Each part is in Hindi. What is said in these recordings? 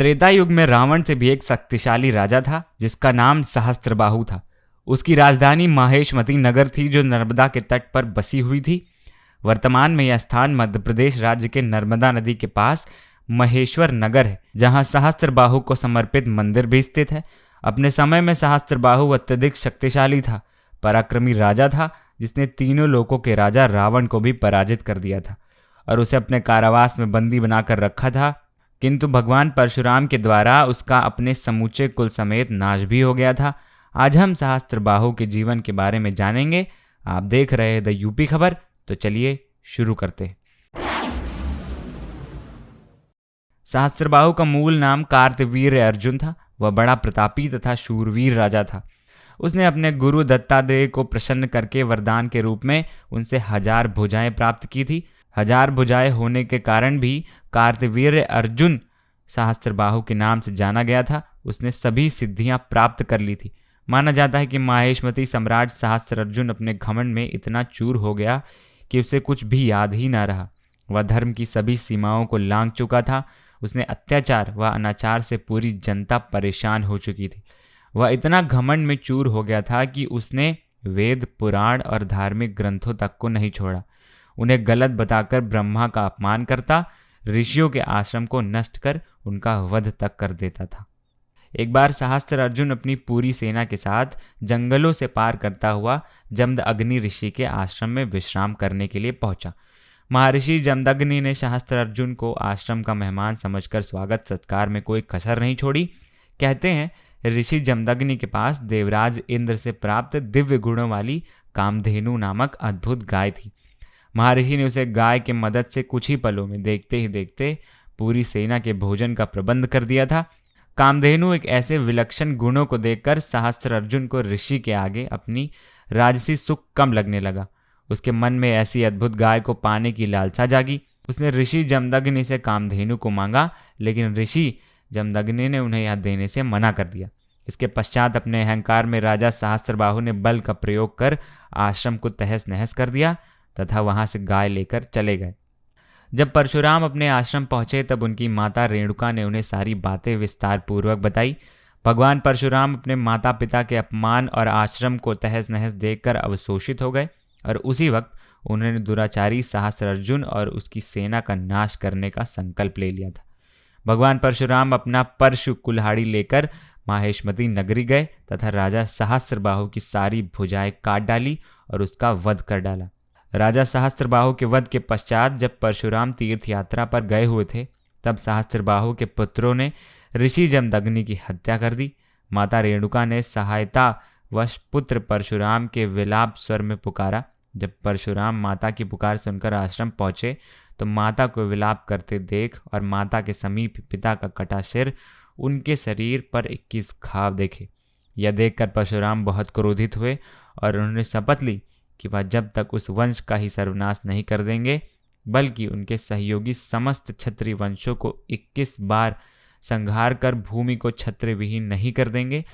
त्रेता युग में रावण से भी एक शक्तिशाली राजा था जिसका नाम सहस्त्रबाहु था। उसकी राजधानी माहेशमती नगर थी जो नर्मदा के तट पर बसी हुई थी। वर्तमान में यह स्थान मध्य प्रदेश राज्य के नर्मदा नदी के पास महेश्वर नगर है, जहां सहस्त्रबाहु को समर्पित मंदिर भी स्थित है। अपने समय में सहस्त्रबाहु अत्यधिक शक्तिशाली था, पराक्रमी राजा था जिसने तीनों लोकों के राजा रावण को भी पराजित कर दिया था और उसे अपने कारावास में बंदी बनाकर रखा था। किंतु भगवान परशुराम के द्वारा उसका अपने समूचे कुल समेत नाश भी हो गया था। आज हम सहस्त्रबाहु के जीवन के बारे में जानेंगे। आप देख रहे हैं द यूपी खबर, तो चलिए शुरू करते हैं। सहस्त्रबाहु का मूल नाम कार्तवीर्य अर्जुन था। वह बड़ा प्रतापी तथा शूरवीर राजा था। उसने अपने गुरु दत्तात्रेय को प्रसन्न करके वरदान के रूप में उनसे 1000 भुजाएं प्राप्त की थी। 1000 भुजाएं होने के कारण भी कार्तवीर्य अर्जुन सहस्त्रबाहु के नाम से जाना गया था। उसने सभी सिद्धियां प्राप्त कर ली थी। माना जाता है कि माहेशमती सम्राट सहस्त्रार्जुन अपने घमंड में इतना चूर हो गया कि उसे कुछ भी याद ही ना रहा। वह धर्म की सभी सीमाओं को लांघ चुका था। उसने अत्याचार व अनाचार से पूरी जनता परेशान हो चुकी थी। वह इतना घमंड में चूर हो गया था कि उसने वेद, पुराण और धार्मिक ग्रंथों तक को नहीं छोड़ा। उन्हें गलत बताकर ब्रह्मा का अपमान करता, ऋषियों के आश्रम को नष्ट कर उनका वध तक कर देता था। एक बार सहस्त्रार्जुन अपनी पूरी सेना के साथ जंगलों से पार करता हुआ जमदग्नि ऋषि के आश्रम में विश्राम करने के लिए पहुंचा। महर्षि जमदग्नि ने सहस्त्रार्जुन को आश्रम का मेहमान समझकर स्वागत सत्कार में कोई कसर नहीं छोड़ी। कहते हैं ऋषि जमदग्नि के पास देवराज इंद्र से प्राप्त दिव्य गुणों वाली कामधेनु नामक अद्भुत गाय थी। महर्षि ने उसे गाय के मदद से कुछ ही पलों में देखते ही देखते पूरी सेना के भोजन का प्रबंध कर दिया था। कामधेनु एक ऐसे विलक्षण गुणों को देखकर सहस्त्रार्जुन को ऋषि के आगे अपनी राजसी सुख कम लगने लगा। उसके मन में ऐसी अद्भुत गाय को पाने की लालसा जागी। उसने ऋषि जमदग्नि से कामधेनु को मांगा, लेकिन ऋषि जमदग्नि ने उन्हें यह देने से मना कर दिया। इसके पश्चात अपने अहंकार में राजा सहस्त्रबाहु ने बल का प्रयोग कर आश्रम को तहस नहस कर दिया तथा वहां से गाय लेकर चले गए। जब परशुराम अपने आश्रम पहुंचे तब उनकी माता रेणुका ने उन्हें सारी बातें विस्तार पूर्वक बताई। भगवान परशुराम अपने माता पिता के अपमान और आश्रम को तहस नहस देखकर अवशोषित हो गए और उसी वक्त उन्होंने दुराचारी सहस्त्रार्जुन और उसकी सेना का नाश करने का संकल्प ले लिया था। भगवान परशुराम अपना परशु कुल्हाड़ी लेकर माहेशमती नगरी गए तथा राजा सहस्त्रबाहु की सारी भुजाएं काट डाली और उसका वध कर डाला। राजा सहस्त्रबाहु के वध के पश्चात जब परशुराम तीर्थ यात्रा पर गए हुए थे तब सहस्त्रबाहु के पुत्रों ने ऋषि जमदग्नि की हत्या कर दी। माता रेणुका ने सहायता वश पुत्र परशुराम के विलाप स्वर में पुकारा। जब परशुराम माता की पुकार सुनकर आश्रम पहुंचे तो माता को विलाप करते देख और माता के समीप पिता का कटा सिर, उनके शरीर पर 21 घाव देखे। यह देखकर परशुराम बहुत क्रोधित हुए और उन्होंने शपथ ली कि वह जब तक उस वंश का ही सर्वनाश नहीं कर देंगे बल्कि उनके सहयोगी समस्त क्षत्रिय वंशों को 21 बार संहार कर भूमि को क्षत्रिय विहीन नहीं कर देंगे।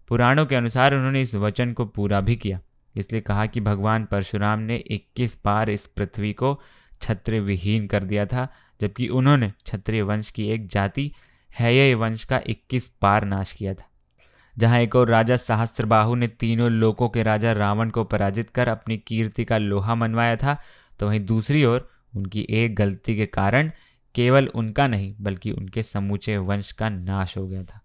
पुराणों के अनुसार उन्होंने इस वचन को पूरा भी किया। इसलिए कहा कि भगवान परशुराम ने 21 बार इस पृथ्वी को क्षत्रिय विहीन कर दिया था, जबकि उन्होंने क्षत्रिय वंश की एक जाति हैय वंश का 21 बार नाश किया था। जहां एक और राजा सहस्त्रबाहु ने तीनों लोकों के राजा रावण को पराजित कर अपनी कीर्ति का लोहा मनवाया था, तो वहीं दूसरी ओर उनकी एक गलती के कारण केवल उनका नहीं बल्कि उनके समूचे वंश का नाश हो गया था।